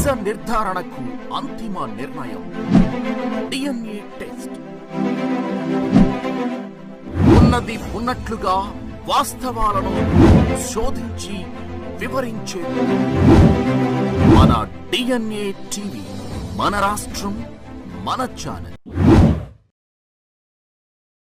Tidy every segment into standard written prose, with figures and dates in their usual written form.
నిజ నిర్ధారణకు అంతిమ నిర్ణయం డిఎన్ఏ టెస్ట్. ఉన్నది ఉన్నట్లుగా వాస్తవాలను శోధించి వివరించే మన డిఎన్ఏ టీవీ, మన రాష్ట్రం, మన ఛానల్.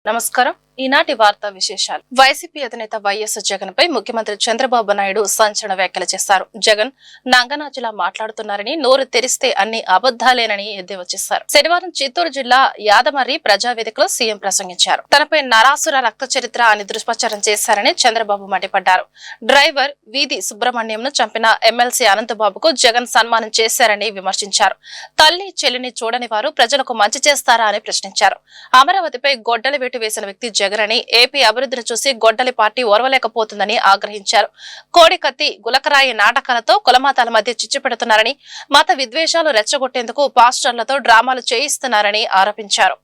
నమస్కారం. ఈనాటి వార్తా విశేషాలు. వైసీపీ అధినేత వైఎస్ జగన్ పై ముఖ్యమంత్రి చంద్రబాబు నాయుడు సంచలన వ్యాఖ్యలు చేశారు. జగన్ నంగనాచిలా మాట్లాడుతున్నారని, నోరు తెరిస్తే అన్ని అబద్దాలేనని ఎద్దేవా చేశారు. శనివారం చిత్తూరు జిల్లా యాదమర్రి ప్రజావేదికలో సీఎం ప్రసంగించారు. తనపై నరాసుర రక్త చరిత్ర అని దుష్ప్రచారం చేశారని చంద్రబాబు మండిపడ్డారు. డ్రైవర్ వీధి సుబ్రహ్మణ్యంను చంపిన ఎమ్మెల్సీ అనంతబాబుకు జగన్ సన్మానం చేశారని విమర్శించారు. తల్లి చెల్లిని చూడని వారు ప్రజలకు మంచి చేస్తారా అని ప్రశ్నించారు. అమరావతిపై గొడ్డలి వేటు వేసిన వ్యక్తి జగన్ అని, ఏపీ అభివృద్ధిని చూసి గొడ్డలి పార్టీ ఓర్వలేకపోతుందని ఆగ్రహించారు. కోడికత్తి, గులకరాయి నాటకాలతో కులమతాల మధ్య చిచ్చు పెడుతున్నారని, మత విద్వేషాలు రెచ్చగొట్టేందుకు పాస్టర్లతో డ్రామాలు చేయిస్తున్నారని ఆరోపించారు.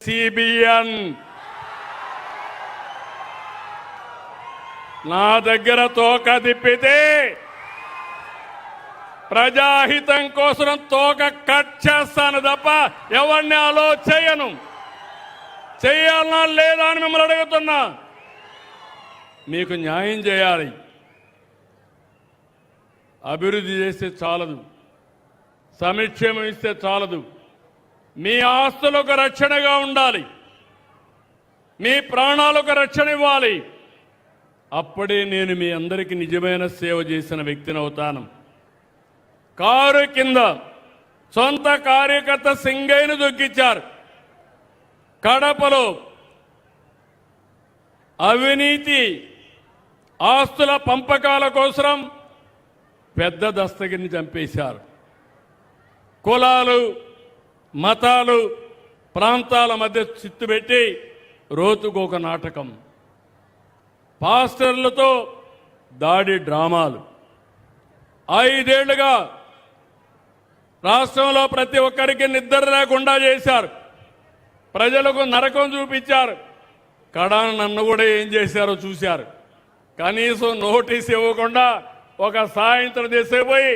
నా దగ్గర తోక తిప్పితే ప్రజాహితం కోసం తోక కట్ చేస్తాను తప్ప ఎవరిని అలో చేయను. చేయాలనా లేదా అని మిమ్మల్ని అడుగుతున్నా. మీకు న్యాయం చేయాలి. అభివృద్ధి చేస్తే చాలదు, సంక్షేమం ఇస్తే చాలదు. మీ ఆస్తులకు రక్షణగా ఉండాలి, మీ ప్రాణాలకు రక్షణ ఇవ్వాలి. అప్పుడే నేను మీ అందరికీ నిజమైన సేవ చేసిన వ్యక్తిని అవుతాను. కారు కింద సొంత కార్యకర్త సింగయ్యను దొక్కిచ్చారు. కడపలో అవినీతి ఆస్తుల పంపకాల కోసం పెద్ద దస్తగిరిని చంపేశారు. కులాలు, మతాలు, ప్రాంతాల మధ్య చిత్తు పెట్టి రోజుకొక నాటకం, పాస్టర్లతో దాడి డ్రామాలు. 5 ఏళ్లుగా రాష్ట్రంలో ప్రతి ఒక్కరికి నిద్ర లేకుండా చేశారు. ప్రజలకు నరకం చూపించారు. కడాన నన్ను కూడా ఏం చేశారో చూశారు. కనీసం నోటీస్ ఇవ్వకుండా ఒక సాయంత్రం చేసేపోయి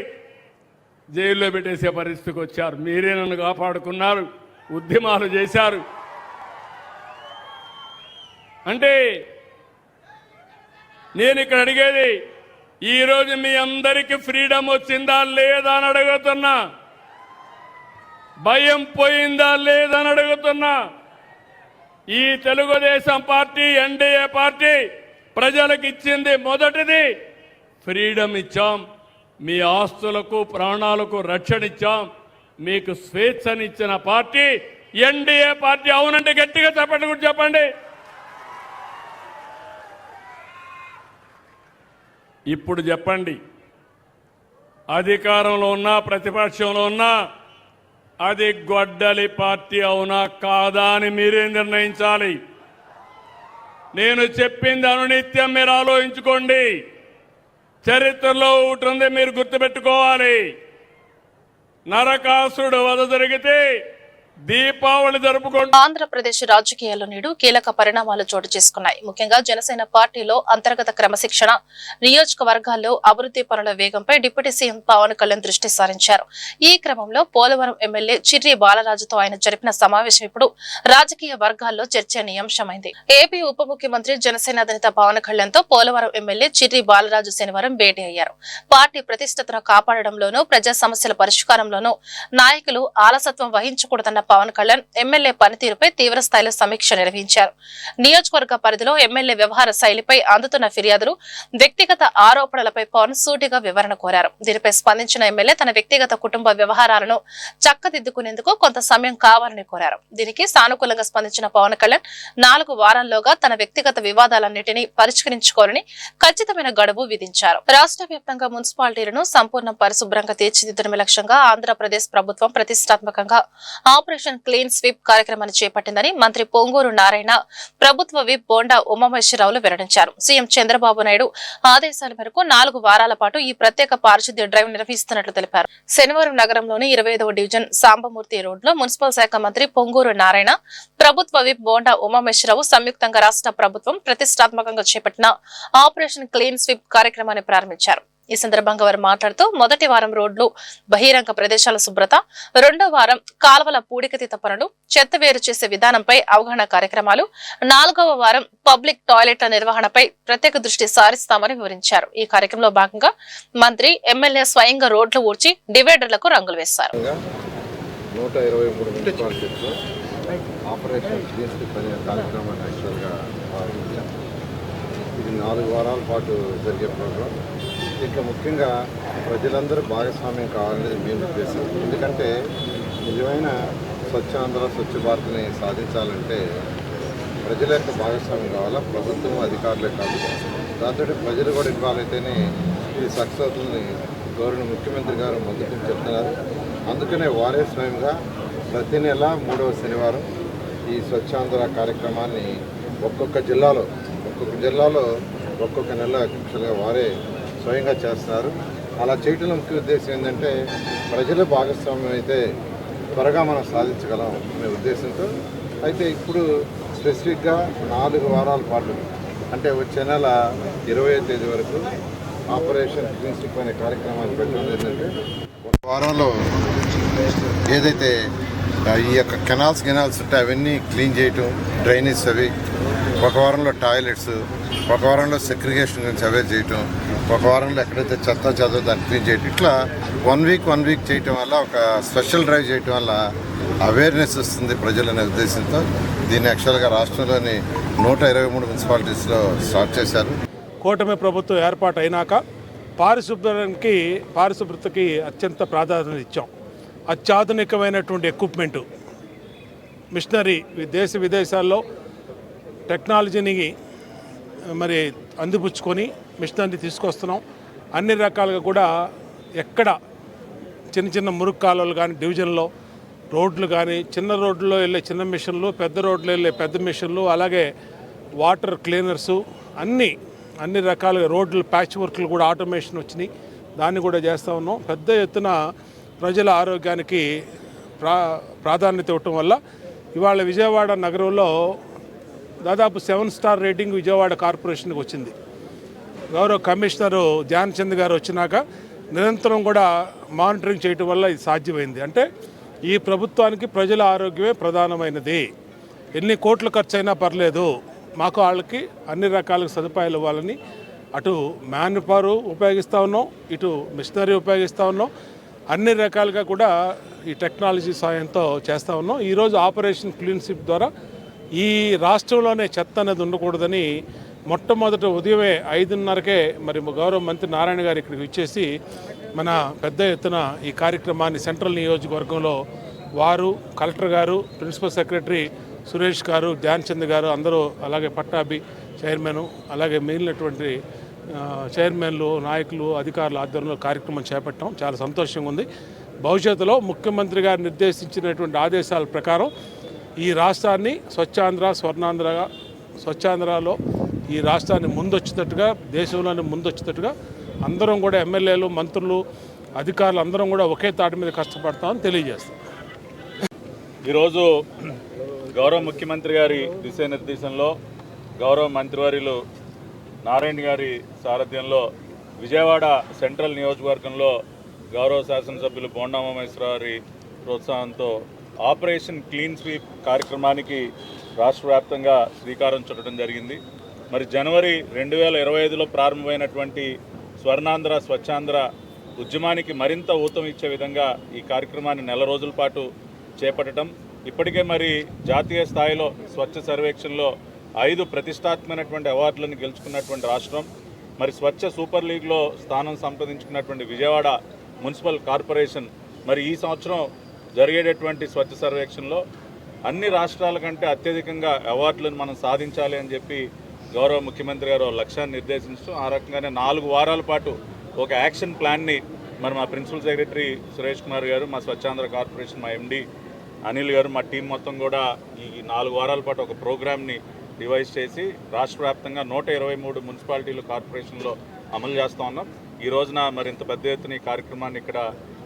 జైల్లో పెట్టేసే పరిస్థితికి వచ్చారు. మీరే నన్ను కాపాడుకున్నారు, ఉద్యమాలు చేశారు. అంటే నేను ఇక్కడ అడిగేది, ఈరోజు మీ అందరికీ ఫ్రీడమ్ వచ్చిందా లేదా అని అడుగుతున్నా. భయం పోయిందా లేదని అడుగుతున్నా. ఈ తెలుగుదేశం పార్టీ, ఎన్డీఏ పార్టీ ప్రజలకు ఇచ్చింది మొదటిది ఫ్రీడమ్ ఇచ్చాం. మీ ఆస్తులకు, ప్రాణాలకు రక్షణ ఇచ్చాం. మీకు స్వేచ్ఛనిచ్చిన పార్టీ ఎన్డీఏ పార్టీ. అవునంటే గట్టిగా చెప్పండి, కూడా చెప్పండి. ఇప్పుడు చెప్పండి, అధికారంలో ఉన్నా ప్రతిపక్షంలో ఉన్నా అది గొడ్డలి పార్టీ అవునా కాదా అని మీరే నిర్ణయించాలి. నేను చెప్పింది అనునిత్యం మీరు ఆలోచించుకోండి. చరిత్రలో ఒకటి ఉంది, మీరు గుర్తుపెట్టుకోవాలి. నరకాసుడు వధ జరిగితే దీపావళి జరుపుకుంటూ ఆంధ్రప్రదేశ్ రాజకీయాల్లో నేడు కీలక పరిణామాలు చోటు చేసుకున్నాయి. ముఖ్యంగా జనసేన పార్టీలో అంతర్గత క్రమశిక్షణ, నియోజకవర్గాల్లో అభివృద్ధి పనుల వేగంపై డిప్యూటీ సీఎం పవన్ కళ్యాణ్ దృష్టి సారించారు. ఈ క్రమంలో పోలవరం ఎమ్మెల్యే చిర్రి బాలరాజుతో ఆయన జరిపిన సమావేశం ఇప్పుడు రాజకీయ వర్గాల్లో చర్చనీయాంశమైంది. ఏపీ ఉప ముఖ్యమంత్రి జనసేన అధినేత పవన్ కళ్యాణ్ తో పోలవరం ఎమ్మెల్యే చిర్రి బాలరాజు శనివారం భేటీ అయ్యారు. పార్టీ ప్రతిష్టతను కాపాడడంలోనూ, ప్రజా సమస్యల పరిష్కారంలోనూ నాయకులు ఆలసత్వం వహించకూడదన్న పవన్ కళ్యాణ్ ఎమ్మెల్యే పనితీరుపై తీవ్ర స్థాయిలో సమీక్ష నిర్వహించారు. నియోజకవర్గ పరిధిలో ఎమ్మెల్యే వ్యవహార శైలిపై అందుతున్న ఫిర్యాదులు, వ్యక్తిగత ఆరోపణలపై పవన్ సూటిగా వివరణ కోరారు. దీనిపై స్పందించిన ఎమ్మెల్యే తన వ్యక్తిగత కుటుంబ వ్యవహారాలను చక్కదిద్దుకునేందుకు కొంత సమయం కావాలని కోరారు. దీనికి సానుకూలంగా స్పందించిన పవన్ కళ్యాణ్ 4 వారాల్లోగా తన వ్యక్తిగత వివాదాలన్నింటినీ పరిష్కరించుకోవాలని ఖచ్చితమైన గడువు విధించారు. రాష్ట్ర వ్యాప్తంగా మున్సిపాలిటీలను సంపూర్ణ పరిశుభ్రంగా తీర్చిదిద్దడమే లక్ష్యంగా ఆంధ్రప్రదేశ్ ప్రభుత్వం ప్రతిష్టాత్మకంగా ఆపరేషన్ క్లీన్ స్వీప్ కార్యక్రమాన్ని చేపట్టిందని మంత్రి పొంగూరు నారాయణ, ప్రభుత్వ విప్ బోండా ఉమామహేశ్వరరావులు వెల్లడించారు. సీఎం చంద్రబాబు నాయుడు ఆదేశాల మేరకు 4 వారాల పాటు ఈ ప్రత్యేక పారిశుద్ధ్య డ్రైవ్ నిర్వహిస్తున్నట్లు తెలిపారు. శనివారం నగరంలోని 25వ డివిజన్ సాంబమూర్తి రోడ్లో మున్సిపల్ శాఖ మంత్రి పొంగూరు నారాయణ, ప్రభుత్వ విప్ బోండా ఉమామహేశ్వరరావు సంయుక్తంగా రాష్ట్ర ప్రభుత్వం ప్రతిష్టాత్మకంగా చేపట్టిన ఆపరేషన్ క్లీన్ స్వీప్ కార్యక్రమాన్ని ప్రారంభించారు. ఈ సందర్భంగా వారు మాట్లాడుతూ మొదటి వారం రోడ్లు, బహిరంగ ప్రదేశాల శుభ్రత, రెండో వారం కాలువల పూడికతీత పనులు, చెత్త వేరు చేసే విధానంపై అవగాహన కార్యక్రమాలు, 4వ వారం పబ్లిక్ టాయిలెట్ల నిర్వహణపై ప్రత్యేక దృష్టి సారిస్తామని వివరించారు. ఈ కార్యక్రమంలో భాగంగా మంత్రి, ఎమ్మెల్యే స్వయంగా రోడ్లు ఊడ్చి డివైడర్లకు రంగులు వేశారు. 123 మున్సిపాలిటీస్లో ఆపరేషన్ క్లీన్ స్వీప్ అనే కార్యక్రమాన్ని యాక్చువల్గా ప్రారంభించాం. ఇది 4 వారాల పాటు జరిగే ప్రోగ్రాం. దీంట్లో ముఖ్యంగా ప్రజలందరూ భాగస్వామ్యం కావాలనేది మెయిన్ ఉద్దేశం. ఎందుకంటే నిజమైన స్వచ్ఛాంధ్ర, స్వచ్ఛ భారత్ని సాధించాలంటే ప్రజల యొక్క భాగస్వామ్యం కావాలా, ప్రభుత్వం అధికారులే కాదు. దాంతో ప్రజలు కూడా ఇన్వాల్వ్ అయితేనే ఇది సక్సెస్ అవుతుందని గౌరవ ముఖ్యమంత్రి గారు మొదటి చెప్తున్నారు. అందుకనే వారే స్వయంగా ప్రతి నెల 3వ శనివారం ఈ స్వచ్ఛాంధ్ర కార్యక్రమాన్ని ఒక్కొక్క జిల్లాలో ఒక్కొక్క నెల యాక్చువల్గా వారే స్వయంగా చేస్తున్నారు. అలా చేయడంలో ముఖ్య ఉద్దేశం ఏంటంటే ప్రజల భాగస్వామ్యం అయితే త్వరగా మనం సాధించగలం అనే ఉద్దేశంతో. అయితే ఇప్పుడు స్పెసిఫిక్గా 4 వారాల పాటు అంటే వచ్చే నెల 20వ తేదీ వరకు ఆపరేషన్ క్లీన్ స్వీప్ అనే కార్యక్రమాన్ని పెట్టడం ఏంటంటే ఒక వారంలో ఏదైతే ఈ యొక్క కెనాల్స్ ఉంటే అవన్నీ క్లీన్ చేయటం, డ్రైనేజ్ అవి, ఒక వారంలో టాయిలెట్స్, ఒక వారంలో సెగ్రిగేషన్ గురించి అవేర్ చేయటం, ఒక వారంలో ఎక్కడైతే చెత్త దాన్ని క్లీన్ చేయటం, ఇట్లా వన్ వీక్ చేయటం వల్ల ఒక స్పెషల్ డ్రైవ్ చేయటం వల్ల అవేర్నెస్ వస్తుంది ప్రజలనే ఉద్దేశంతో దీన్ని యాక్చువల్గా రాష్ట్రంలోని 123 మున్సిపాలిటీస్లో స్టార్ట్ చేశారు. కూటమి ప్రభుత్వం ఏర్పాటు అయినాక పారిశుభ్రతకి అత్యంత ప్రాధాన్యత ఇచ్చాం. అత్యాధునికమైనటువంటి ఎక్విప్మెంటు, మిషనరీ, దేశ విదేశాల్లో టెక్నాలజీని మరి అందిపుచ్చుకొని మిషనరీ తీసుకొస్తున్నాం. అన్ని రకాలుగా కూడా ఎక్కడ చిన్న మురుగు కాలువలు కానీ, డివిజన్లో రోడ్లు కానీ, చిన్న రోడ్లలో వెళ్ళే చిన్న మిషన్లు, పెద్ద రోడ్లు వెళ్ళే పెద్ద మిషన్లు, అలాగే వాటర్ క్లీనర్సు, అన్ని రకాలుగా రోడ్లు ప్యాచ్ వర్క్లు కూడా ఆటోమేషన్ వచ్చినాయి. దాన్ని కూడా చేస్తూ ఉన్నాం. పెద్ద ఎత్తున ప్రజల ఆరోగ్యానికి ప్రాధాన్యత ఇవ్వటం వల్ల ఇవాళ విజయవాడ నగరంలో దాదాపు 7 స్టార్ రేటింగ్ విజయవాడ కార్పొరేషన్కి వచ్చింది. గౌరవ కమిషనరు ధ్యాన్ చంద్ గారు వచ్చినాక నిరంతరం కూడా మానిటరింగ్ చేయటం వల్ల ఇది సాధ్యమైంది. అంటే ఈ ప్రభుత్వానికి ప్రజల ఆరోగ్యమే ప్రధానమైనది. ఎన్ని కోట్లు ఖర్చు అయినా పర్లేదు, మాకు వాళ్ళకి అన్ని రకాల సదుపాయాలు ఇవ్వాలని అటు మ్యాన్ పవర్ ఉపయోగిస్తూ ఉన్నాం, ఇటు మిషనరీ ఉపయోగిస్తూ ఉన్నాం. అన్ని రకాలుగా కూడా ఈ టెక్నాలజీ సాయంతో చేస్తూ ఉన్నాం. ఈరోజు ఆపరేషన్ క్లీన్ స్వీప్ ద్వారా ఈ రాష్ట్రంలోనే చెత్త అనేది ఉండకూడదని మొట్టమొదట ఉదయమే 5:30కే మరి గౌరవ మంత్రి నారాయణ గారు ఇక్కడికి వచ్చేసి మన పెద్ద ఎత్తున ఈ కార్యక్రమాన్ని సెంట్రల్ నియోజకవర్గంలో వారు, కలెక్టర్ గారు, ప్రిన్సిపల్ సెక్రటరీ సురేష్ గారు, ధ్యాన్ చంద్ గారు అందరూ, అలాగే పట్టాభి చైర్మన్, అలాగే మిగిలినటువంటి చైర్మన్లు, నాయకులు, అధికారుల ఆధ్వర్యంలో కార్యక్రమం చేపట్టాం. చాలా సంతోషంగా ఉంది. భవిష్యత్తులో ముఖ్యమంత్రి గారు నిర్దేశించినటువంటి ఆదేశాల ప్రకారం ఈ రాష్ట్రాన్ని స్వచ్ఛాంధ్రలో ఈ రాష్ట్రాన్ని ముందొచ్చేటట్టుగా, దేశంలోనే ముందొచ్చేటట్టుగా అందరం కూడా ఎమ్మెల్యేలు, మంత్రులు, అధికారులు అందరం కూడా ఒకే తాటి మీద కష్టపడతామని తెలియజేస్తాం. ఈరోజు గౌరవ ముఖ్యమంత్రి గారి దిశానిర్దేశంలో గౌరవ మంత్రివర్యులు నారాయణ గారి సారథ్యంలో విజయవాడ సెంట్రల్ నియోజకవర్గంలో గౌరవ శాసనసభ్యులు బోండా ఉమామహేశ్వర గారి ప్రోత్సాహంతో ఆపరేషన్ క్లీన్ స్వీప్ కార్యక్రమానికి రాష్ట్ర వ్యాప్తంగా శ్రీకారం చుట్టడం జరిగింది. మరి జనవరి 2025లో ప్రారంభమైనటువంటి స్వర్ణాంధ్ర, స్వచ్ఛాంధ్ర ఉద్యమానికి మరింత ఊతం ఇచ్చే విధంగా ఈ కార్యక్రమాన్ని 4 రోజుల పాటు చేపట్టడం. ఇప్పటికే మరి జాతీయ స్థాయిలో స్వచ్ఛ సర్వేక్షణలో 5 ప్రతిష్టాత్మకమైనటువంటి అవార్డులను గెలుచుకున్నటువంటి రాష్ట్రం. మరి స్వచ్ఛ సూపర్ లీగ్లో స్థానం సంపాదించుకున్నటువంటి విజయవాడ మున్సిపల్ కార్పొరేషన్ మరి ఈ సంవత్సరం జరిగేటటువంటి స్వచ్ఛ సర్వేక్షణలో అన్ని రాష్ట్రాల కంటే అత్యధికంగా అవార్డులను మనం సాధించాలి అని చెప్పి గౌరవ ముఖ్యమంత్రి గారు లక్ష్యాన్ని నిర్దేశించడం, ఆ రకంగానే 4 వారాల పాటు ఒక యాక్షన్ ప్లాన్ని మరి మా ప్రిన్సిపల్ సెక్రటరీ సురేష్ కుమార్ గారు, మా స్వచ్ఛాంధ్ర కార్పొరేషన్ మా ఎండి అనిల్ గారు, మా టీం మొత్తం కూడా ఈ 4 వారాల పాటు ఒక ప్రోగ్రామ్ని డివైజ్ చేసి రాష్ట్ర వ్యాప్తంగా 123 మున్సిపాలిటీలు, కార్పొరేషన్లో అమలు చేస్తూ ఉన్నాం. ఈ రోజున మరి ఇంత పెద్ద ఎత్తున ఈ కార్యక్రమాన్ని ఇక్కడ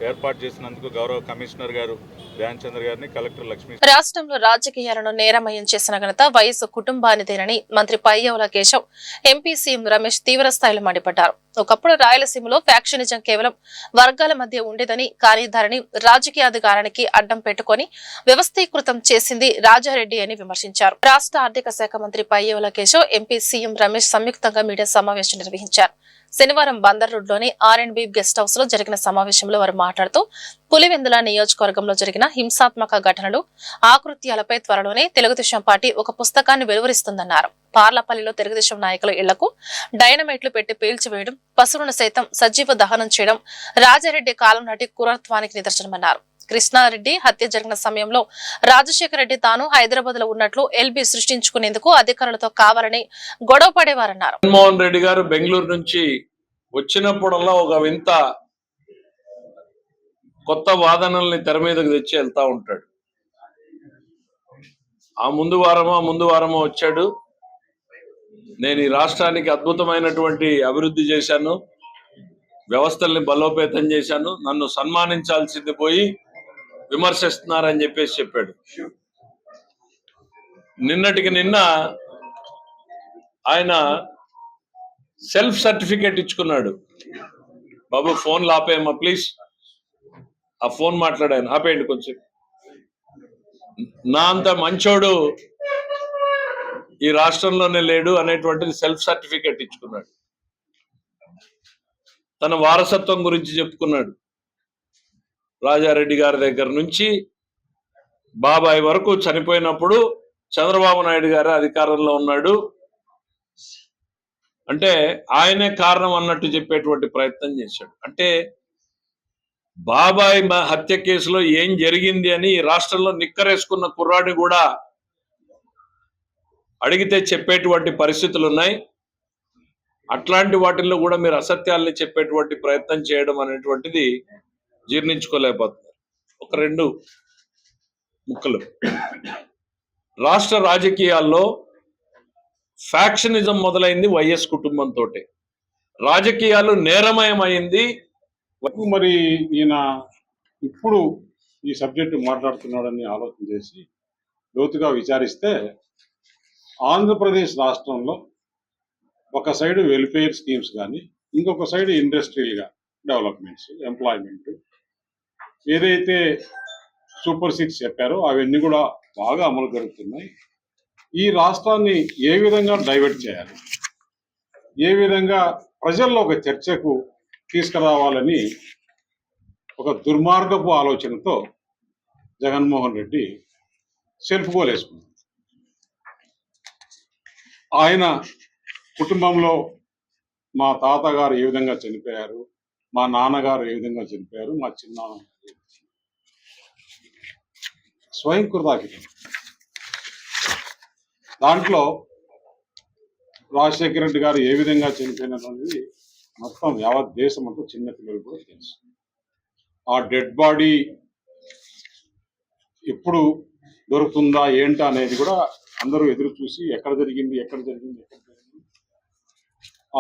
ఏర్పాటు చేసినందుకు గౌరవ కమిషనర్ గారు ధ్యాన్ చంద్ర గారిని, కలెక్టర్ లక్ష్మీ. రాష్ట్రంలో రాజకీయాలను నేరమయం చేసిన ఘనత వైఎస్ కుటుంబానిదేనని మంత్రి పయ్యవుల కేశవ్, ఎంపీ సీఎం రమేష్ తీవ్ర స్థాయిలో మండిపడ్డారు. ఒకప్పుడు రాయలసీమలో ఫ్యాక్షనిజం కేవలం వర్గాల మధ్య ఉండేదని, కానీ దానిని రాజకీయాధికారానికి అడ్డం పెట్టుకుని వ్యవస్థీకృతం చేసింది రాజారెడ్డి అని విమర్శించారు. రాష్ట్ర ఆర్థిక శాఖ మంత్రి పయ్యవుల కేశవ్, ఎంపీ సీఎం రమేష్ సంయుక్తంగా మీడియా సమావేశం నిర్వహించారు. శనివారం బందర్ రోడ్లోని R&B గెస్ట్ హౌస్ లో జరిగిన సమావేశంలో వారు మాట్లాడుతూ పులివెందుల నియోజకవర్గంలో జరిగిన హింసాత్మక ఘటనలు, ఆకృత్యాలపై త్వరలోనే తెలుగుదేశం పార్టీ ఒక పుస్తకాన్ని వెలువరిస్తుందన్నారు. పార్లపల్లిలో తెలుగుదేశం నాయకుల ఇళ్లకు డైనమైట్లు పెట్టి పేల్చివేయడం, పశువులను సైతం సజీవ దహనం చేయడం రాజారెడ్డి కాలం నాటి క్రూరత్వానికి నిదర్శనమన్నారు. కృష్ణారెడ్డి హత్య జరిగిన సమయంలో రాజశేఖర రెడ్డి తాను హైదరాబాద్ లో ఉన్నట్లు ఎల్బీ సృష్టించుకునేందుకు అధికారులతో కావాలని గొడవ పడేవారన్నారు. జగన్మోహన్ రెడ్డి గారు బెంగళూరు నుంచి వచ్చినప్పుడల్లా ఒక వింత కొత్త వాదనల్ని తెర మీదకి తెచ్చి వెళ్తా ఉంటాడు. ఆ ముందు వారమో వచ్చాడు. నేను ఈ రాష్ట్రానికి అద్భుతమైనటువంటి అభివృద్ధి చేశాను, వ్యవస్థల్ని బలోపేతం చేశాను, నన్ను సన్మానించాల్సింది పోయి విమర్శిస్తున్నారని చెప్పాడు. నిన్నటికి నిన్న ఆయన సెల్ఫ్ సర్టిఫికేట్ ఇచ్చుకున్నాడు. బాబు ఫోన్లు ఆపేయమ్మా ప్లీజ్, ఆ ఫోన్ మాట్లాడాను ఆపేయండి కొంచెం. నా అంత మంచోడు ఈ రాష్ట్రంలోనే లేడు అనేటువంటిది సెల్ఫ్ సర్టిఫికేట్ ఇచ్చుకున్నాడు. తన వారసత్వం గురించి చెప్పుకున్నాడు. రాజారెడ్డి గారి దగ్గర నుంచి బాబాయ్ వరకు చనిపోయినప్పుడు చంద్రబాబు నాయుడు గారు అధికారంలో ఉన్నాడు అంటే ఆయనే కారణం అన్నట్టు చెప్పేటువంటి ప్రయత్నం చేశాడు. అంటే బాబాయ్ హత్య కేసులో ఏం జరిగింది అని ఈ రాష్ట్రంలో నిక్కరేసుకున్న కుర్రాడిని కూడా అడిగితే చెప్పేటువంటి పరిస్థితులు ఉన్నాయి. అట్లాంటి వాటిల్లో కూడా మీరు అసత్యాల్ని చెప్పేటువంటి ప్రయత్నం చేయడం అనేటువంటిది జీర్ణించుకోలేకపోతున్నారు. ఒక రెండు ముక్కలు. రాష్ట్ర రాజకీయాల్లో ఫ్యాక్షనిజం మొదలైంది వైఎస్ కుటుంబంతో. రాజకీయాలు నేరమయమైంది. మరి ఈయన ఇప్పుడు ఈ సబ్జెక్టు మాట్లాడుతున్నాడని ఆలోచన చేసి లోతుగా విచారిస్తే ఆంధ్రప్రదేశ్ రాష్ట్రంలో ఒక సైడ్ వెల్ఫేర్ స్కీమ్స్ కానీ, ఇంకొక సైడ్ ఇండస్ట్రియల్గా డెవలప్మెంట్స్, ఎంప్లాయ్మెంట్, ఏదైతే సూపర్ 6 చెప్పారో అవన్నీ కూడా బాగా అమలు జరుగుతున్నాయి. ఈ రాష్ట్రాన్ని ఏ విధంగా డైవర్ట్ చేయాలి, ఏ విధంగా ప్రజల్లో ఒక చర్చకు తీసుకురావాలని ఒక దుర్మార్గపు ఆలోచనతో జగన్మోహన్ రెడ్డి సెల్ఫ్ గోల్ వేసుకున్నారు. ఆయన కుటుంబంలో మా తాతగారు ఏ విధంగా చనిపోయారు, మా నాన్నగారు ఏ విధంగా చనిపోయారు, మా చిన్నాన్న స్వయం కృతాకితం. దాంట్లో రాజశేఖర రెడ్డి గారు ఏ విధంగా చనిపోయినది మొత్తం యావత్ దేశం అంతా చిన్నపిల్లలు కూడా తెలుసు. ఆ డెడ్ బాడీ ఎప్పుడు దొరుకుతుందా ఏంటా అనేది కూడా అందరూ ఎదురు చూసి ఎక్కడ జరిగింది.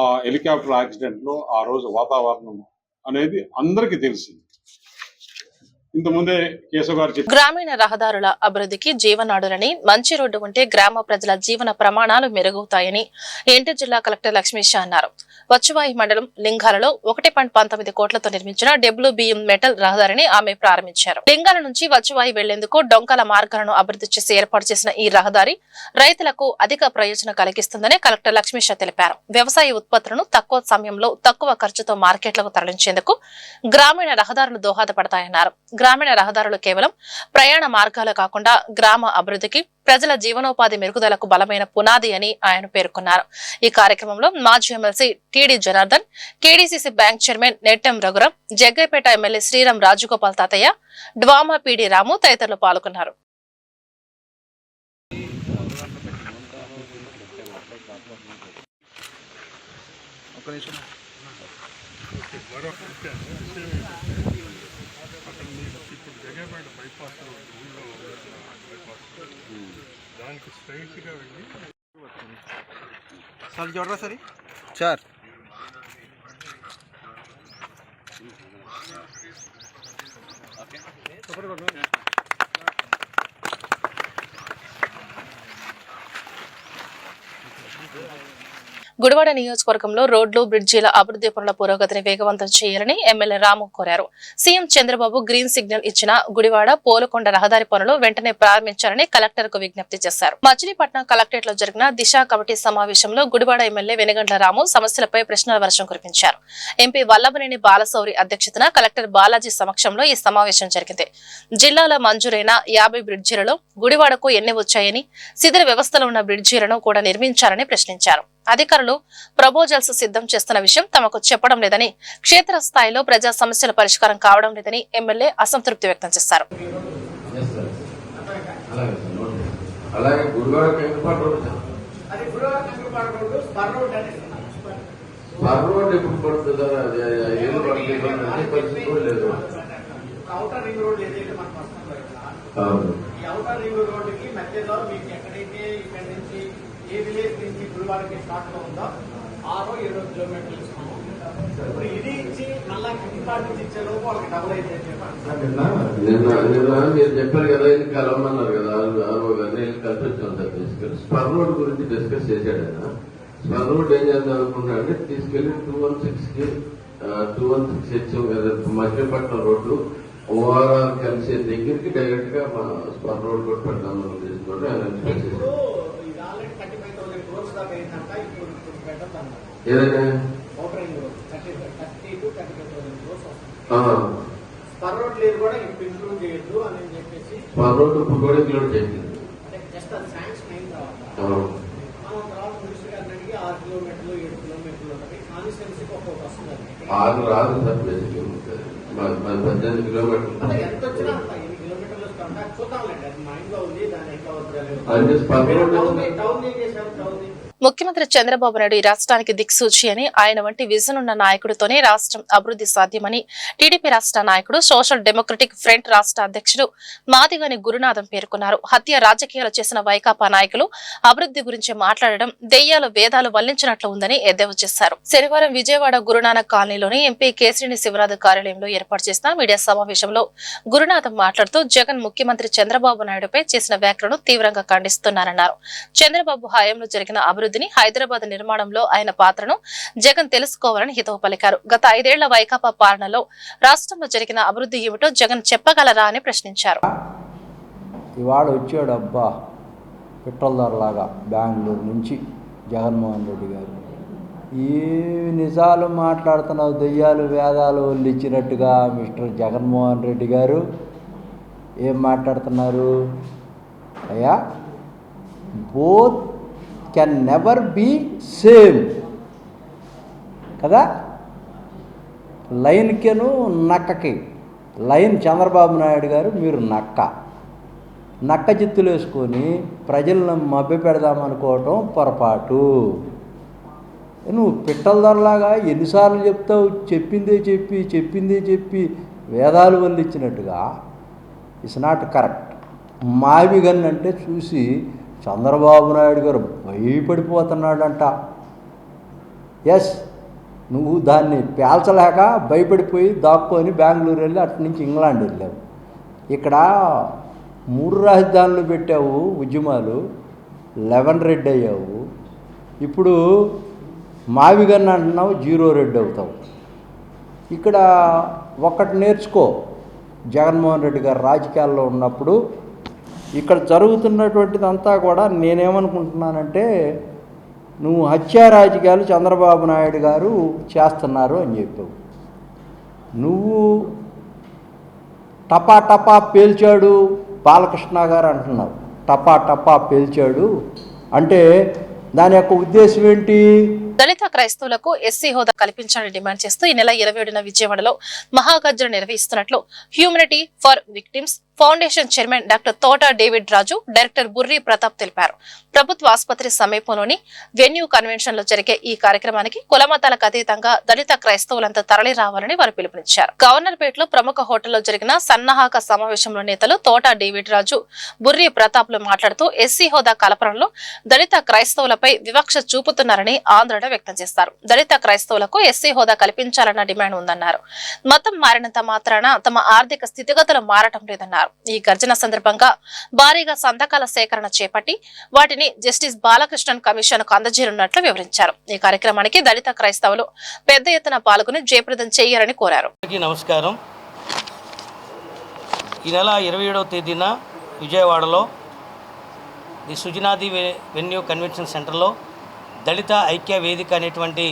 ఆ హెలికాప్టర్ యాక్సిడెంట్లో ఆ రోజు వాతావరణం అనేది అందరికీ తెలిసింది. ఇంతకుముందే కేశవ్ గారు చెప్పారు. గ్రామీణ రహదారుల అభివృద్ధికి జీవనాడులని, మంచి రోడ్డు ఉంటే గ్రామ ప్రజల జీవన ప్రమాణాలు మెరుగుతాయని ఎన్టీ జిల్లా కలెక్టర్ లక్ష్మీషా అన్నారు. వచ్చువాయి మండలం లింగాలలో 1.19 కోట్లతో నిర్మించిన WBM మెటల్ రహదారిని ఆమె ప్రారంభించారు. లింగాల నుంచి వచ్చువాయి వెళ్లేందుకు డొంకల మార్గాలను అభివృద్ధి చేసి ఏర్పాటు చేసిన ఈ రహదారి రైతులకు అధిక ప్రయోజనం కలిగిస్తుందని కలెక్టర్ లక్ష్మీషా తెలిపారు. వ్యవసాయ ఉత్పత్తులను తక్కువ సమయంలో తక్కువ ఖర్చుతో మార్కెట్లకు తరలించేందుకు గ్రామీణ రహదారులు దోహదపడతాయన్నారు. గ్రామీణ రహదారులు కేవలం ప్రయాణ మార్గాలు కాకుండా గ్రామ అభివృద్ధికి, ప్రజల జీవనోపాధి మెరుగుదలకు బలమైన పునాది అని ఆయన పేర్కొన్నారు. ఈ కార్యక్రమంలో మాజీ MLC TD Janardhan, KDCC bank chairman Nettem Raghuram, Jaggayyapeta MLA Sriram Rajagopal Tatayya, DWAMA PD రాము తదితరులు పాల్గొన్నారు. सर जोड़ रहा सर चार గుడివాడ నియోజకవర్గంలో రోడ్లు బ్రిడ్జీల అభివృద్ధి పనుల పురోగతిని వేగవంతం చేయాలని ఎమ్మెల్యే రాము కోరారు. సీఎం చంద్రబాబు గ్రీన్ సిగ్నల్ ఇచ్చిన గుడివాడ పోలుకొండ రహదారి పనులు వెంటనే ప్రారంభించాలని కలెక్టర్ కు విజ్ఞప్తి చేశారు. మచిలీపట్నం కలెక్టరేట్ లో జరిగిన దిశ కమిటీ సమావేశంలో గుడివాడ ఎమ్మెల్యే వెనుగండ్ల రాము సమస్యలపై ప్రశ్నల వర్షం కురిపించారు. ఎంపీ వల్లభనేని బాలశౌరి అధ్యక్షతన కలెక్టర్ బాలాజీ సమక్షంలో ఈ సమావేశం జరిగింది. జిల్లాలో మంజూరైన 50 బ్రిడ్జీలలో గుడివాడకు ఎన్ని వచ్చాయని, శిథిల వ్యవస్థలో ఉన్న బ్రిడ్జీలను కూడా నిర్మించాలని ప్రశ్నించారు. అధికారులు ప్రపోజల్స్ సిద్ధం చేస్తున్న విషయం తమకు చెప్పడం లేదని, క్షేత్రస్థాయిలో ప్రజా సమస్యల పరిష్కారం కావడం లేదని ఎమ్మెల్యే అసంతృప్తి వ్యక్తం చేశారు. ఏ విలేజ్ నుంచి గుడివాడకి స్టార్ట్ ఉందో 6-7 కిలోమీటర్లు ఇస్తాము. ఇప్పుడు ఇది ఇచ్చి మళ్ళా కింది పార్టీ నుంచి ఇచ్చే లోపు వాళ్ళకి డబుల్ అయితే మీరు చెప్పారు కదా, ఇది కలవమన్నారు కదా, ఆర్ఓ గారిని కల్పించాం సార్. తీసుకెళ్ళి స్పర్ రోడ్ గురించి డిస్కస్ చేశాడు ఆయన. స్పర్ రోడ్ ఏం చేద్దాం అనుకుంటున్నారంటే తీసుకెళ్లి 216 మచిలీపట్నం రోడ్లు ఓఆర్ఆర్ కలిసే దగ్గరికి డైరెక్ట్ గా మన స్పర్ రోడ్ కూడా పెడతాం తీసుకుంటే ఆయన డిస్కస్ చేశారు. ఏదైనా స్పర్ రోడ్ లేదు కూడా ఇంప్రూవ్ చేయొద్దు అని చెప్పేసి స్పర్ రోడ్ ఇప్పుడు కూడా ఇంక్లూడ్ చేసింది. జస్ట్ అది శాంక్షన్ అయిన తర్వాత మనం తర్వాత మినిస్టర్ గారిని అడిగి 6 కిలోమీటర్లు 7 కిలోమీటర్లు ఉంటుంది. కాన్స్టిట్యున్సీకి ఒక్కొక్క వస్తుంది. 6 రాదు సార్, బేసిక్ 18 కిలోమీటర్లు ఎంత వచ్చినా అంత 8 కిలోమీటర్లు చూద్దాంలేండి. అది మైండ్ లో ఉంది, దాని ఎంత టౌన్ ఏం చేశారు? టౌన్ ముఖ్యమంత్రి చంద్రబాబు నాయుడు ఈ రాష్ట్రానికి దిక్సూచి అని, ఆయన వంటి విజన్ ఉన్న నాయకుడితోనే రాష్ట్రం అభివృద్ధి సాధ్యమని టీడీపీ రాష్ట్ర నాయకుడు, సోషల్ డెమోక్రటిక్ ఫ్రంట్ రాష్ట్ర అధ్యక్షుడు మాదిగని గురునాథం పేర్కొన్నారు. హత్య రాజకీయాలు చేసిన వైకాపా నాయకులు అభివృద్ధి గురించి మాట్లాడడం దెయ్యాలు వేదాలు వల్లించినట్లు ఉందని ఎద్దేవా చేశారు. శనివారం విజయవాడ గురునానక్ కాలనీలోని ఎంపీ కేశినేని శివనాథ్ కార్యాలయంలో ఏర్పాటు చేసిన మీడియా సమావేశంలో గురునాథం మాట్లాడుతూ జగన్ ముఖ్యమంత్రి చంద్రబాబు నాయుడుపై చేసిన వ్యాఖ్యలను తీవ్రంగా ఖండిస్తున్నారన్నారు. చంద్రబాబు హయాంలో జరిగిన అభివృద్ధిని, హైదరాబాద్ నిర్మాణంలో ఆయన పాత్రను జగన్ తెలుసుకోవాలని హితవు పలికారు. గత 5 ఏళ్ల వైకాపా పాలనలో రాష్ట్రంలో జరిగిన అభివృద్ధి ఏమిటో జగన్ చెప్పగలరా అని ప్రశ్నించారు. ఇవాళ వచ్చాడు అబ్బా పెట్రోల్దారులాగా బెంగళూరు నుంచి జగన్మోహన్ రెడ్డి గారు. ఏ నిజాలు మాట్లాడుతున్నావు, దెయ్యాలు వేదాలు ఇచ్చినట్టుగా మిస్టర్ జగన్మోహన్ రెడ్డి గారు ఏం మాట్లాడుతున్నారు? అయ్యా, both can never be same కదా. లైన్కెను నక్కకి, లైన్ చంద్రబాబు నాయుడు గారు, మీరు నక్క జిత్తులు వేసుకొని ప్రజలను మభ్య పెడదామనుకోవటం పొరపాటు. నువ్వు పిట్టలదొరలాగా ఎన్నిసార్లు చెప్తావు? చెప్పిందే చెప్పి వేదాలు వల్లిచ్చినట్టుగా ఇట్స్ నాట్ కరెక్ట్. మావిగన్ అంటే చూసి చంద్రబాబు నాయుడు గారు భయపడిపోతున్నాడంట. ఎస్, నువ్వు దాన్ని పేల్చలేక భయపడిపోయి దాక్కొని బెంగళూరు వెళ్ళి అటు నుంచి ఇంగ్లాండ్ వెళ్ళావు. ఇక్కడ 3 రాజధానులు పెట్టావు, ఉద్యమాలు 11 రెడ్ అయ్యావు. ఇప్పుడు మావిగన్ అంటున్నావు, 0 రెడ్ అవుతావు. ఇక్కడ ఒక్కటి నేర్చుకో, జగన్మోహన్ రెడ్డి గారు రాజకీయాల్లో ఉన్నప్పుడు ఇక్కడ జరుగుతున్నటువంటిదంతా కూడా నేనేమనుకుంటున్నానంటే, నువ్వు హత్యా రాజకీయాలు చంద్రబాబు నాయుడు గారు చేస్తున్నారు అని చెప్పావు. నువ్వు టపా పేల్చాడు బాలకృష్ణ గారు అంటున్నావు. టపా పేల్చాడు అంటే దాని యొక్క ఉద్దేశం ఏంటి? దళిత క్రైస్తవులకు ఎస్సీ హోదా కల్పించాలని డిమాండ్ చేస్తూ ఈ నెల 27న విజయవాడలో మహాగర్జన నిర్వహిస్తున్నట్లు humanity for victims foundation chairman doctor తోట డేవిడ్ రాజు, డైరెక్టర్ బుర్రి ప్రతాప్ తెలిపారు. ప్రభుత్వ ఆసుపత్రి సమీపంలోని వెన్యూ కన్వెన్షన్ లో జరిగే ఈ కార్యక్రమానికి కులమతాలకు అతీతంగా దళిత క్రైస్తవులంతా తరలి రావాలని వారు పిలుపునిచ్చారు. గవర్నర్పేటలో ప్రముఖ హోటల్లో జరిగిన సన్నాహక సమావేశంలో నేతలు తోట డేవిడ్ రాజు, బుర్రి ప్రతాప్లు మాట్లాడుతూ ఎస్సీ హోదా కల్పనలో దళిత క్రైస్తవులపై వివక్ష చూపుతున్నారని ఆంధ్రలో వ్యక్తం చేశారు. దళిత క్రైస్తవులకు ఎస్సీ హోదా కల్పించాలన్న డిమాండ్ ఉందన్నారు. మతం మారినంత మాత్రాన తమ ఆర్థిక స్థితిగతులు మారటం లేదన్నారు. ఈ గర్జన సందర్భంగా భారీగా సంతకాల సేకరణ చేపట్టి వాటిని జస్టిస్ బాలకృష్ణన్ కమిషన్ కు అందజేయనున్నట్లు వివరించారు. ఈ కార్యక్రమానికి దళిత క్రైస్తవులు పెద్ద ఎత్తున పాల్గొని జయప్రదం చేయాలని కోరారు. నమస్కారం. ఈ నెల 27వ తేదీన విజయవాడలో ది సుజనాది వెన్యూ కన్వెన్షన్ సెంటర్లో దళిత ఐక్య వేదిక అనేటువంటి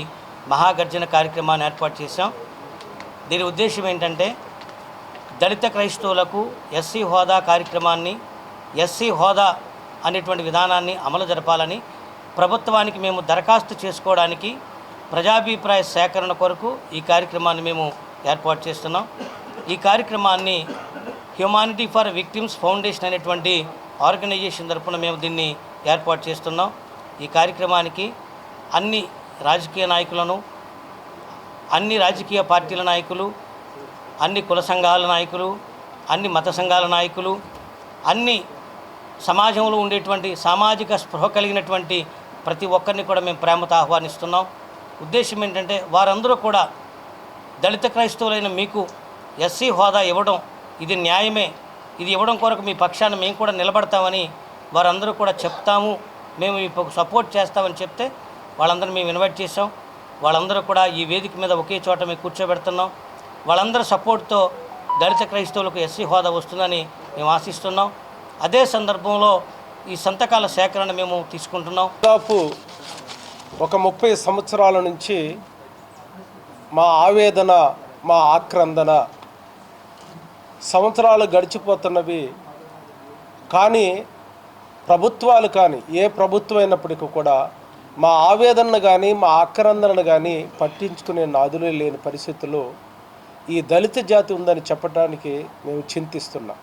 మహాగర్జన కార్యక్రమాన్ని ఏర్పాటు చేశాం. దీని ఉద్దేశం ఏంటంటే దళిత క్రైస్తవులకు ఎస్సీ హోదా కార్యక్రమాన్ని, ఎస్సీ హోదా అనేటువంటి విధానాన్ని అమలు జరపాలని ప్రభుత్వానికి మేము దరఖాస్తు చేసుకోవడానికి ప్రజాభిప్రాయ సేకరణ కొరకు ఈ కార్యక్రమాన్ని మేము ఏర్పాటు చేస్తున్నాం. ఈ కార్యక్రమాన్ని హ్యుమానిటీ ఫర్ విక్టిమ్స్ ఫౌండేషన్ అనేటువంటి ఆర్గనైజేషన్ తరఫున మేము దీన్ని ఏర్పాటు చేస్తున్నాం. ఈ కార్యక్రమానికి అన్ని రాజకీయ నాయకులను, అన్ని రాజకీయ పార్టీల నాయకులు, అన్ని కుల సంఘాల నాయకులు, అన్ని మత సంఘాల నాయకులు, అన్ని సమాజంలో ఉండేటువంటి సామాజిక స్పృహ కలిగినటువంటి ప్రతి ఒక్కరిని కూడా మేము ప్రేమతో ఆహ్వానిస్తున్నాం. ఉద్దేశం ఏంటంటే వారందరూ కూడా దళిత క్రైస్తవులైన మీకు ఎస్సీ హోదా ఇవ్వడం ఇది న్యాయమే, ఇది ఇవ్వడం కొరకు మీ పక్షాన మేము కూడా నిలబడతామని వారందరూ కూడా చెప్తాము, మేము మీకు సపోర్ట్ చేస్తామని చెప్తే వాళ్ళందరూ మేము ఇన్వైట్ చేసాం. వాళ్ళందరూ కూడా ఈ వేదిక మీద ఒకే చోట మేము కూర్చోబెడుతున్నాం. వాళ్ళందరూ సపోర్ట్తో దళిత క్రైస్తవులకు ఎస్సీ హోదా వస్తుందని మేము ఆశిస్తున్నాం. అదే సందర్భంలో ఈ సంతకాల సేకరణ మేము తీసుకుంటున్నాం. దాదాపు ఒక 30 సంవత్సరాల నుంచి మా ఆవేదన, మా ఆక్రందన సంవత్సరాలు గడిచిపోతున్నవి. కానీ ప్రభుత్వాలు కానీ ఏ ప్రభుత్వం అయినప్పటికీ కూడా మా ఆవేదనను కానీ మా ఆక్రందనను కానీ పట్టించుకునే నాదులే లేని పరిస్థితుల్లో ఈ దళిత జాతి ఉందని చెప్పడానికి మేము చింతిస్తున్నాం.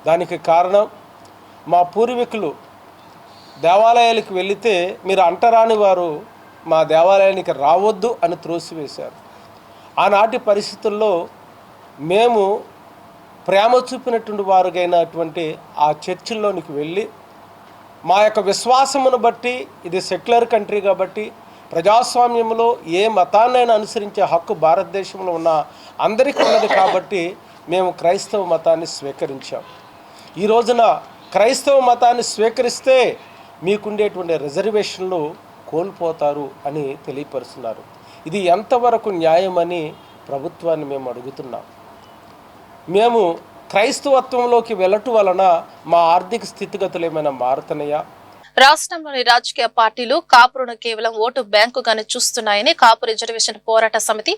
దానికి కారణం మా పూర్వీకులు దేవాలయాలకు వెళితే మీరు అంటరాని వారు మా దేవాలయానికి రావద్దు అని త్రోసివేశారు. ఆనాటి పరిస్థితుల్లో మేము ప్రేమ చూపినటువంటి వారుగైనటువంటి ఆ చర్చిల్లోనికి వెళ్ళి మా యొక్క విశ్వాసమును బట్టి, ఇది సెక్యులర్ కంట్రీ కాబట్టి ప్రజాస్వామ్యంలో ఏ మతాన్నైనా అనుసరించే హక్కు భారతదేశంలో ఉన్న అందరికీ ఉన్నది కాబట్టి మేము క్రైస్తవ మతాన్ని స్వీకరించాం. ఈ రోజున క్రైస్తవ మతాన్ని స్వీకరిస్తే మీకుండేటువంటి రిజర్వేషన్లు కోల్పోతారు అని తెలియపరుస్తున్నారు. ఇది ఎంతవరకు న్యాయమని ప్రభుత్వాన్ని మేము అడుగుతున్నాం. మేము క్రైస్తవత్వంలోకి వెళ్ళటం వలన మా ఆర్థిక స్థితిగతులు ఏమైనా మారుతున్నాయా? రాష్ట్రంలోని రాజకీయ పార్టీలు కాపులను కేవలం ఓటు బ్యాంకుగానే చూస్తున్నాయని కాపు రిజర్వేషన్ పోరాట సమితి,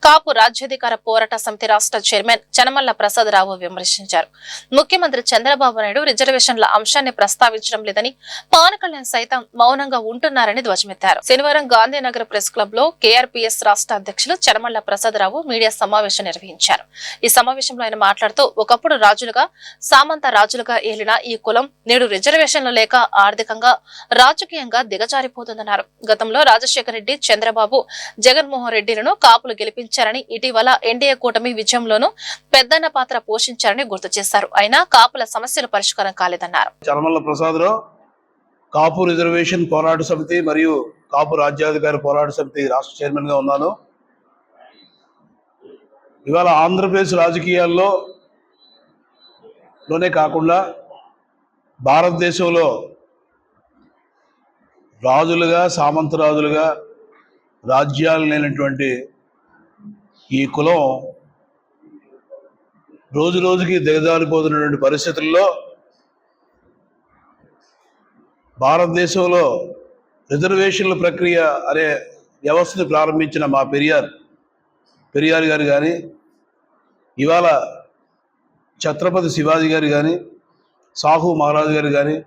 కాపు రాజ్యాధికార పోరాట సమితి రాష్ట్ర చైర్మన్ చనమల్ల ప్రసాదరావు విమర్శించారు. ముఖ్యమంత్రి చంద్రబాబు నాయుడు రిజర్వేషన్ల అంశాన్ని ప్రస్తావించడం లేదని, పవన్ కళ్యాణ్ సైతం మౌనంగా ఉంటున్నారని ధ్వజమెత్తారు. శనివారం గాంధీనగర్ ప్రెస్ క్లబ్ లో కేఆర్పీఎస్ రాష్ట్ర అధ్యక్షులు చనమల్ల ప్రసాదరావు మీడియా సమావేశం నిర్వహించారు. ఈ సమావేశంలో ఆయన మాట్లాడుతూ, ఒకప్పుడు రాజులుగా, సామంత రాజులుగా ఏలిన ఈ కులం నేడు రిజర్వేషన్లు లేక ఆర్థికంగా, రాజకీయంగా దిగజారిపోతుందన్నారు. గతంలో రాజశేఖర రెడ్డి, చంద్రబాబు, జగన్మోహన్ రెడ్డిలను కాపులు గెలిపించారని, ఇటీవల ఎన్డీఏ కూటమి విజయంలోనూ పెద్దన్న పాత్ర పోషించారని గుర్తు చేశారు. అయినా కాపుల సమస్యలు పరిష్కారం కాలేదన్నారు. చనమల్ల ప్రసాదరావు కాపు రిజర్వేషన్ పోరాట సమితి మరియు కాపు రాజ్యాధికార పోరాట సమితి రాష్ట్ర చైర్మన్ గా ఉన్నాను. ఇవాళ ఆంధ్రప్రదేశ్ రాజకీయాల్లోనే కాకుండా భారతదేశంలో రాజులుగా, సామంత రాజులుగా రాజ్యాలు లేనటువంటి ఈ కులం రోజు రోజుకి దిగజారిపోతున్నటువంటి పరిస్థితుల్లో భారతదేశంలో రిజర్వేషన్ల ప్రక్రియ అనే వ్యవస్థను ప్రారంభించిన మా పెరియార్ గారు కానీ, ఇవాళ ఛత్రపతి శివాజీ గారు కానీ, సాహు మహారాజు గారు కానీ,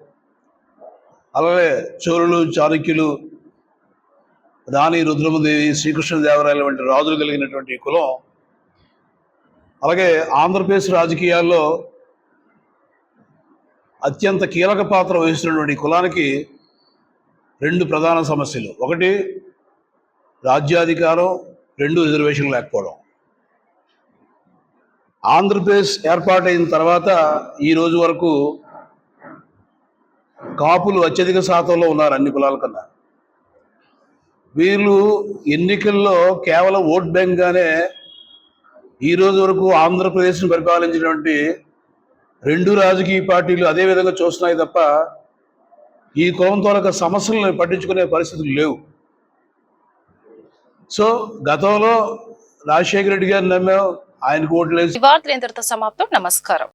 అలాగే చోళులు, చాళుక్యులు, రాణి రుద్రమదేవి, శ్రీకృష్ణదేవరాయల వంటి రాజులు కలిగినటువంటి కులం, అలాగే ఆంధ్రప్రదేశ్ రాజకీయాల్లో అత్యంత కీలక పాత్ర వహిస్తున్నటువంటి కులానికి 2 ప్రధాన సమస్యలు. ఒకటి రాజ్యాధికారం, 2 రిజర్వేషన్ లేకపోవడం. ఆంధ్రప్రదేశ్ ఏర్పాటైన తర్వాత ఈ రోజు వరకు కాపులు అత్యధిక శాతంలో ఉన్నారు అన్ని కులాల కన్నా. వీళ్ళు ఎన్నికల్లో కేవలం ఓట్ బ్యాంక్గానే ఈ రోజు వరకు ఆంధ్రప్రదేశ్ను పరిపాలించినటువంటి 2 రాజకీయ పార్టీలు అదే విధంగా చూస్తున్నాయి తప్ప ఈ కులంతో సమస్యలను పట్టించుకునే పరిస్థితులు లేవు. సో గతంలో రాజశేఖర రెడ్డి గారిని నమ్మాం, ఆయనకు ఓట్లు వేసి. ఈ వార్తలు ఇంతటితో సమాప్తం. నమస్కారం.